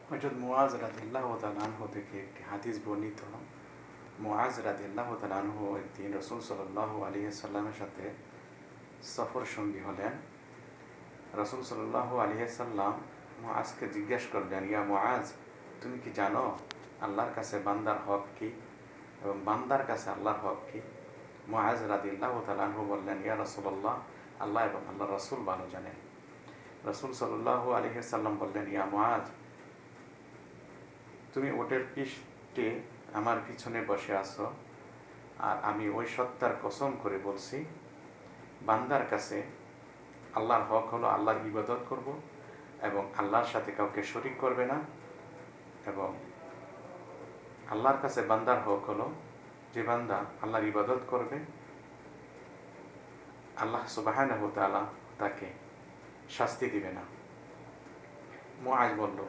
হযরত মুআজ রাদিয়াল্লাহু তাআলা আনহু থেকে একটি হাদিস বর্ণিত। মুআজ রাদিয়াল্লাহু তাআলা আনহু একদিন রাসূল সাল্লাল্লাহু আলাইহি সাল্লামের সাথে সফর সঙ্গী হলেন। রাসূল সাল্লাল্লাহু আলাইহি সাল্লাম মুআজকে জিজ্ঞেস করলেন, ইয়া মুআজ, তুমি কি জানো আল্লাহর কাছে বান্দার হক কি এবং বান্দার কাছে আল্লাহর হক কি? মুআজ রাদিয়াল্লাহু তাআলা আনহু বললেন, ইয়া রাসূলুল্লাহ, আল্লাহ এবং আল্লাহর রাসূল ভালো জানেন। রাসূল সাল্লাল্লাহু আলাইহি সাল্লাম বললেন, ইয়া মুআজ, তুমি ওটের পিঠে আমার পিছনে বসে আছো, আর আমি ওই সত্তার কসম করে বলছি, বান্দার কাছে আল্লাহর হক হলো আল্লাহর ইবাদত করব এবং আল্লাহর সাথে কাউকে শরীক করবে না, এবং আল্লাহর কাছে বান্দার হক হলো যে বান্দা আল্লাহর ইবাদত করবে আল্লাহ সুবহানাহু ওয়া তাআলা তাকে শাস্তি দিবে না। মুআজ বলল,